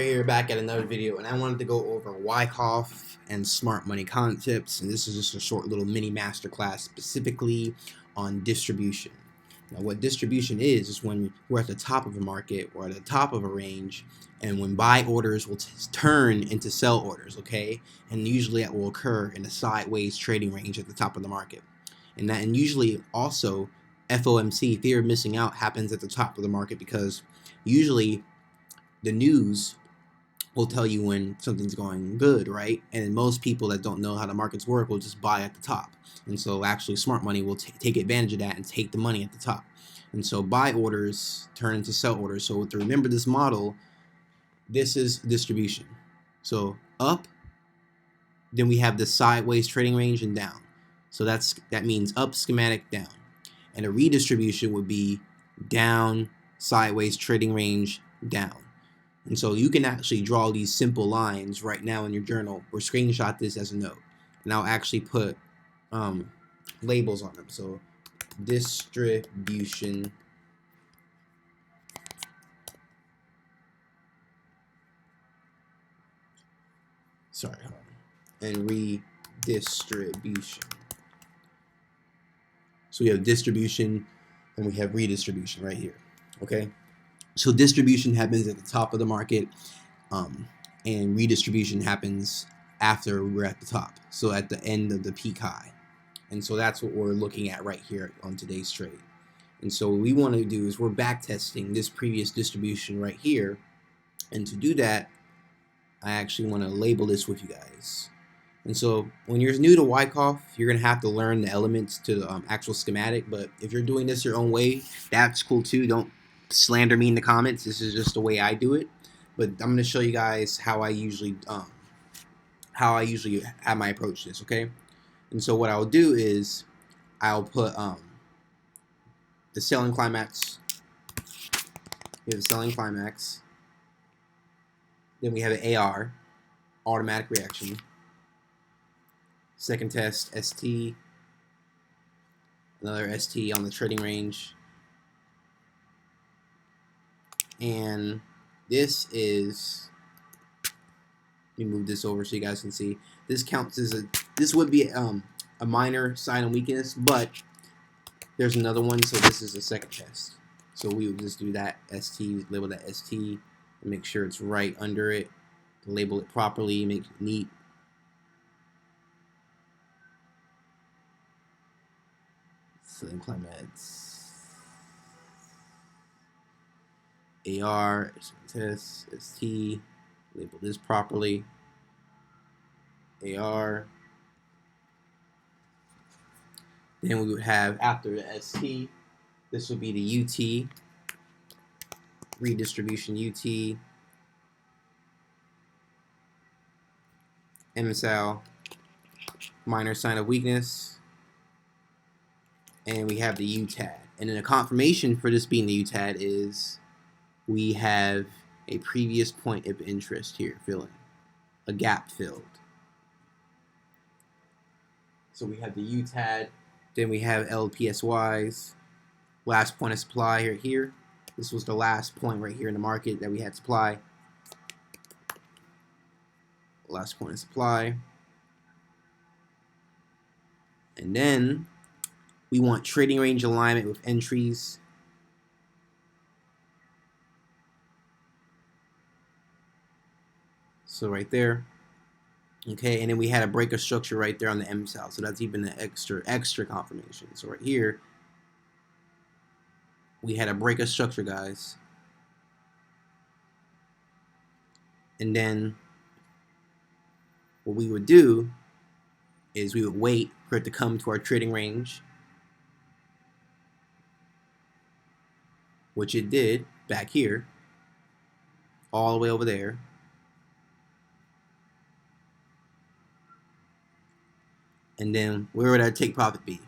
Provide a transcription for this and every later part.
Here back at another video, and I wanted to go over Wyckoff and smart money concepts, and this is just a short little mini masterclass specifically on distribution. Now, what distribution is when we're at the top of a market or at the top of a range, and when buy orders will turn into sell orders, okay? And usually that will occur in a sideways trading range at the top of the market. And usually also FOMC, fear of missing out, happens at the top of the market because usually the news will tell you when something's going good, right? And most people that don't know how the markets work will just buy at the top. And so actually smart money will take advantage of that and take the money at the top. And so buy orders turn into sell orders. So to remember this model, this is distribution. So up, then we have the sideways trading range, and down. So that means up schematic, down. And a redistribution would be down, sideways trading range, down. And so you can actually draw these simple lines right now in your journal or screenshot this as a note. And I'll actually put labels on them. So distribution, and redistribution. So we have distribution and we have redistribution right here, okay? So distribution happens at the top of the market, and redistribution happens after we're at the top, so at the end of the peak high. And so that's what we're looking at right here on today's trade. And so what we want to do is we're back testing this previous distribution right here. And to do that, I actually want to label this with you guys. And so when you're new to Wyckoff, you're going to have to learn the elements to the actual schematic. But if you're doing this your own way, that's cool too. Don't slander me in the comments. This is just the way I do it. But I'm going to show you guys how I usually have my approach to this, okay? And so what I'll do is I'll put the selling climax. We have the selling climax. Then we have an AR, automatic reaction. Second test, ST. Another ST on the trading range. And this is, let me move this over so you guys can see. This counts as this would be a minor sign of weakness, but there's another one, so this is the second test. So we would just do that ST, label that ST, and make sure it's right under it. Label it properly, make it neat. Selling climax. AR, test, ST, label this properly. AR. Then we would have, after the ST, this would be the UT, redistribution UT, MSL, minor sign of weakness, and we have the UTAD. And then a confirmation for this being the UTAD is we have a previous point of interest here filling, a gap filled. So we have the UTAD, then we have LPSYs, last point of supply here. This was the last point right here in the market that we had supply. Last point of supply. And then we want trading range alignment with entries. So right there. Okay, and then we had a breaker structure right there on the M cell, so that's even an extra confirmation. So right here, we had a breaker structure, guys. And then what we would do is we would wait for it to come to our trading range, which it did back here, all the way over there. And then where would our take profit be?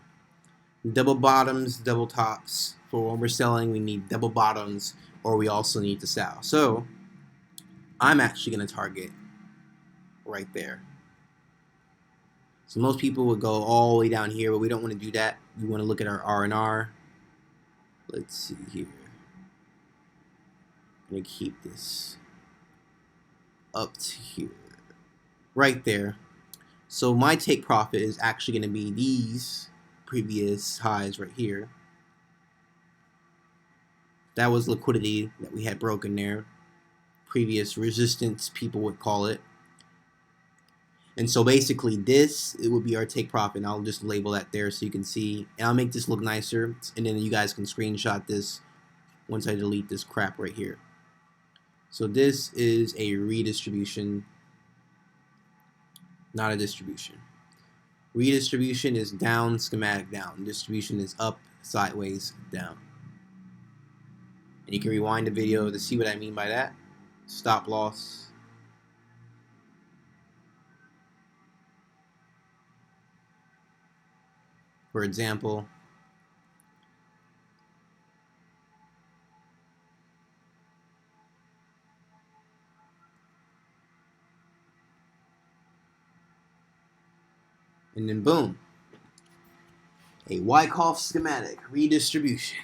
Double bottoms, double tops. For when we're selling, we need double bottoms, or we also need to sell. So I'm actually going to target right there. So most people would go all the way down here, but we don't want to do that. We want to look at our R&R. Let's see here. I'm going to keep this up to here, right there. So my take profit is actually going to be these previous highs right here. That was liquidity that we had broken there. Previous resistance, people would call it. And so basically this, it would be our take profit. And I'll just label that there so you can see. And I'll make this look nicer. And then you guys can screenshot this once I delete this crap right here. So this is a redistribution, not a distribution. Redistribution is down, schematic down. Distribution is up, sideways, down. And you can rewind the video to see what I mean by that. Stop loss. For example, and then boom, a Wyckoff schematic redistribution.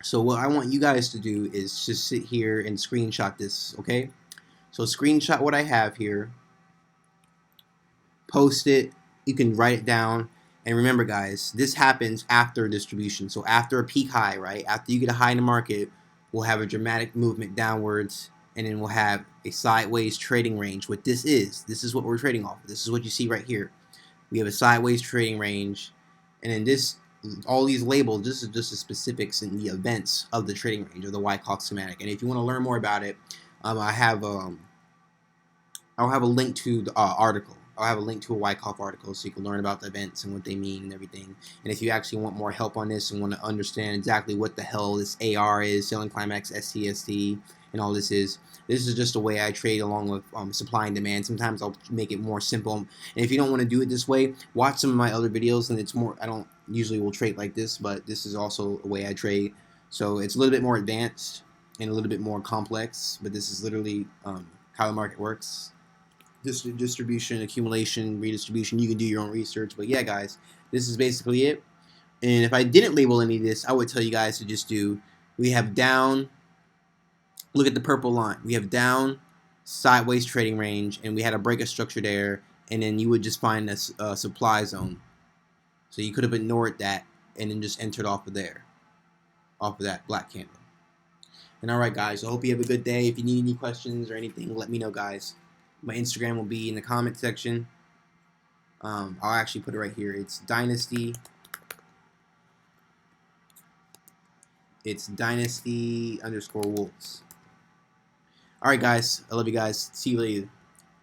So what I want you guys to do is just sit here and screenshot this, okay? So screenshot what I have here, post it, you can write it down, and remember guys, this happens after distribution. So after a peak high, right? After you get a high in the market, we'll have a dramatic movement downwards, and then we'll have a sideways trading range. What this is what we're trading off. This is what you see right here. We have a sideways trading range, and then this, all these labels, this is just the specifics and the events of the trading range of the Wyckoff schematic. And if you want to learn more about it, I'll have a link to the article. I'll have a link to a Wyckoff article so you can learn about the events and what they mean and everything. And if you actually want more help on this and want to understand exactly what the hell this AR is, selling climax, STST, and all this is just a way I trade along with supply and demand. Sometimes I'll make it more simple. And if you don't want to do it this way, watch some of my other videos. And it's more, I don't usually will trade like this, but this is also a way I trade. So it's a little bit more advanced and a little bit more complex, but this is literally how the market works. Distribution, accumulation, redistribution. You can do your own research. But yeah, guys, this is basically it. And if I didn't label any of this, I would tell you guys to just do, we have down, look at the purple line. We have down, sideways trading range, and we had a break of structure there, and then you would just find a supply zone. So you could have ignored that and then just entered off of there, off of that black candle. And alright guys, I hope you have a good day. If you need any questions or anything, let me know guys. My Instagram will be in the comment section. I'll actually put it right here. It's Dynasty. It's Dynasty_Wolves. Alright guys, I love you guys. See you later.